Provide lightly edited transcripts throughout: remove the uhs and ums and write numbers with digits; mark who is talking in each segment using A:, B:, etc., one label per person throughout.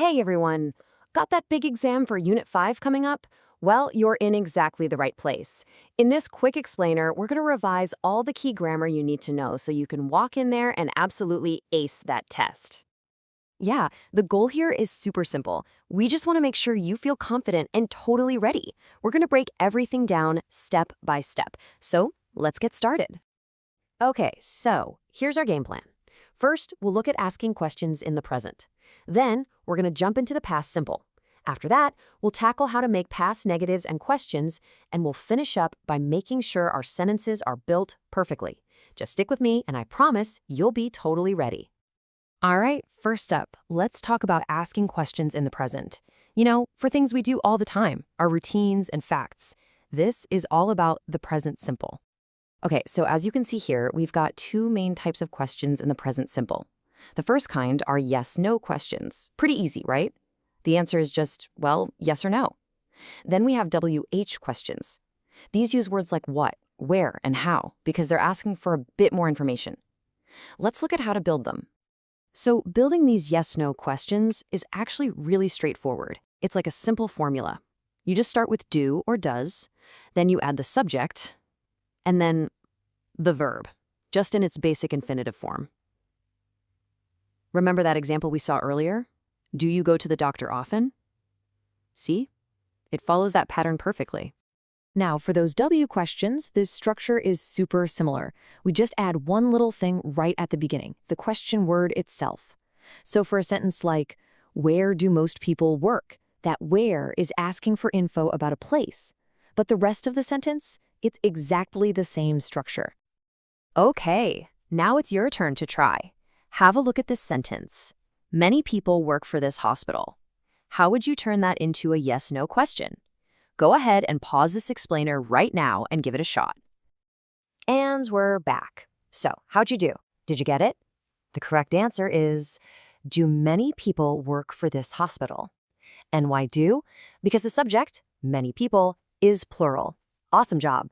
A: Hey everyone! Got that big exam for Unit 5 coming up? Well, you're in exactly the right place. In this quick explainer, we're going to revise all the key grammar you need to know so you can walk in there and absolutely ace that test. Yeah, the goal here is super simple. We just want to make sure you feel confident and totally ready. We're going to break everything down step by step. So let's get started. Okay, so here's our game plan. First, we'll look at asking questions in the present. Then, we're going to jump into the past simple. After that, we'll tackle how to make past negatives and questions, and we'll finish up by making sure our sentences are built perfectly. Just stick with me, and I promise you'll be totally ready. All right, first up, let's talk about asking questions in the present. You know, for things we do all the time, our routines and facts. This is all about the present simple. Okay, so as you can see here, we've got two main types of questions in the present simple. The first kind are yes-no questions. Pretty easy, right? The answer is just, well, yes or no. Then we have WH questions. These use words like what, where, and how because they're asking for a bit more information. Let's look at how to build them. So building these yes-no questions is actually really straightforward. It's like a simple formula. You just start with do or does, then you add the subject, and then the verb, just in its basic infinitive form. Remember that example we saw earlier? Do you go to the doctor often? See? It follows that pattern perfectly. Now, for those W questions, this structure is super similar. We just add one little thing right at the beginning, the question word itself. So for a sentence like, where do most people work? That where is asking for info about a place. But the rest of the sentence, it's exactly the same structure. Okay, now it's your turn to try. Have a look at this sentence. Many people work for this hospital. How would you turn that into a yes-no question? Go ahead and pause this explainer right now and give it a shot. And we're back. So, how'd you do? Did you get it? The correct answer is, do many people work for this hospital? And why do? Because the subject, many people, is plural. Awesome job.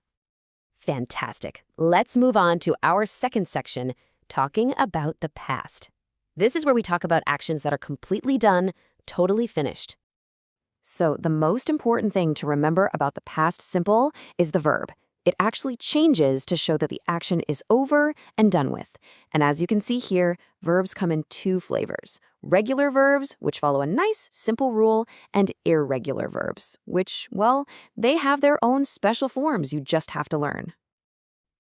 A: Fantastic. Let's move on to our second section, talking about the past. This is where we talk about actions that are completely done, totally finished. So the most important thing to remember about the past simple is the verb. It actually changes to show that the action is over and done with. And as you can see here, verbs come in two flavors. Regular verbs, which follow a nice, simple rule, and irregular verbs, which, well, they have their own special forms you just have to learn.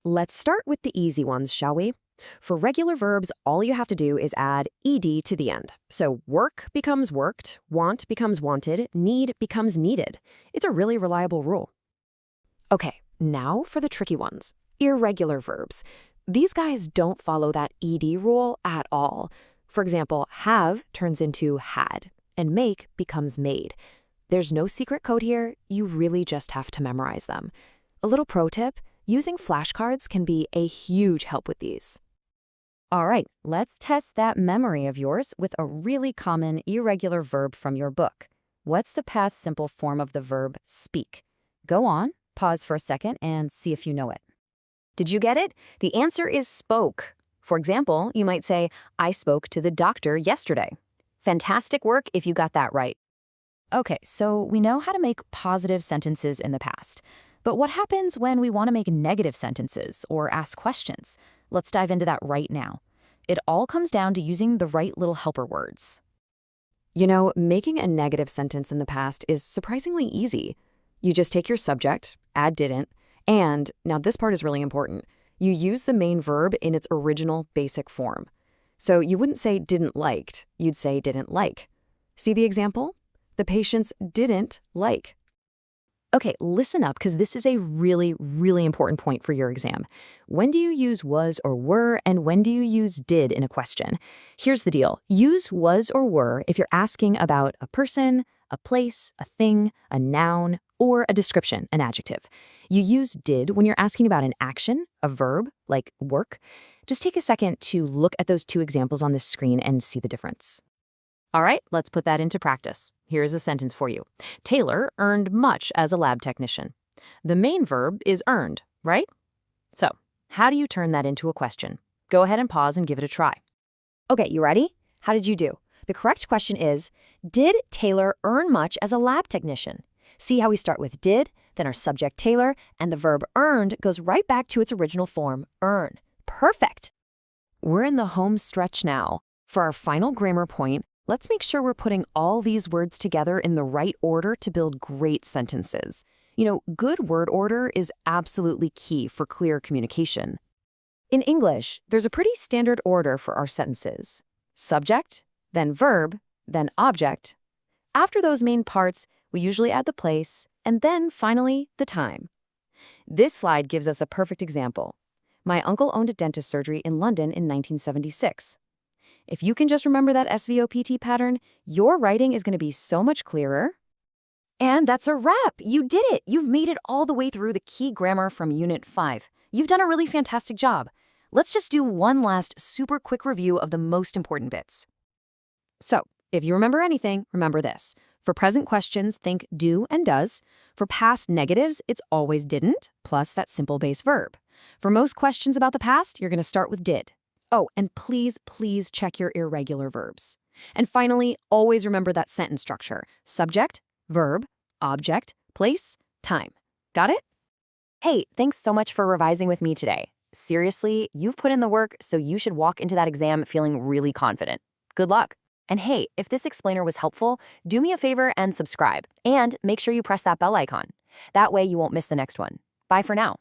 A: Let's start with the easy ones, shall we? For regular verbs, all you have to do is add ed to the end. So work becomes worked, want becomes wanted, need becomes needed. It's a really reliable rule. Okay, now for the tricky ones, irregular verbs. These guys don't follow that ed rule at all. For example, have turns into had, and make becomes made. There's no secret code here, you really just have to memorize them. A little pro tip, using flashcards can be a huge help with these. All right, let's test that memory of yours with a really common irregular verb from your book. What's the past simple form of the verb speak? Go on, pause for a second, and see if you know it. Did you get it? The answer is spoke. For example, you might say, I spoke to the doctor yesterday. Fantastic work if you got that right. Okay, so we know how to make positive sentences in the past. But what happens when we want to make negative sentences or ask questions? Let's dive into that right now. It all comes down to using the right little helper words. You know, making a negative sentence in the past is surprisingly easy. You just take your subject, add didn't, and, now this part is really important, you use the main verb in its original basic form. So you wouldn't say didn't liked, you'd say didn't like. See the example? The patients didn't like. Okay, listen up because this is a really, really important point for your exam. When do you use was or were, and when do you use did in a question? Here's the deal. Use was or were if you're asking about a person, a place, a thing, a noun, or a description, an adjective. You use did when you're asking about an action, a verb, like work. Just take a second to look at those two examples on the screen and see the difference. All right, let's put that into practice. Here's a sentence for you. Taylor earned much as a lab technician. The main verb is earned, right? So, how do you turn that into a question? Go ahead and pause and give it a try. Okay, you ready? How did you do? The correct question is, did Taylor earn much as a lab technician? See how we start with did, then our subject Taylor, and the verb earned goes right back to its original form, earn. Perfect! We're in the home stretch now. For our final grammar point, let's make sure we're putting all these words together in the right order to build great sentences. You know, good word order is absolutely key for clear communication. In English, there's a pretty standard order for our sentences. Subject, then verb, then object. After those main parts, we usually add the place, and then, finally, the time. This slide gives us a perfect example. My uncle owned a dentist surgery in London in 1976. If you can just remember that SVOPT pattern, your writing is going to be so much clearer. And that's a wrap! You did it! You've made it all the way through the key grammar from Unit 5. You've done a really fantastic job. Let's just do one last super quick review of the most important bits. So, if you remember anything, remember this. For present questions, think do and does. For past negatives, it's always didn't, plus that simple base verb. For most questions about the past, you're going to start with did. Oh, and please check your irregular verbs. And finally, always remember that sentence structure. Subject, verb, object, place, time. Got it? Hey, thanks so much for revising with me today. Seriously, you've put in the work, so you should walk into that exam feeling really confident. Good luck. And hey, if this explainer was helpful, do me a favor and subscribe. And make sure you press that bell icon. That way you won't miss the next one. Bye for now.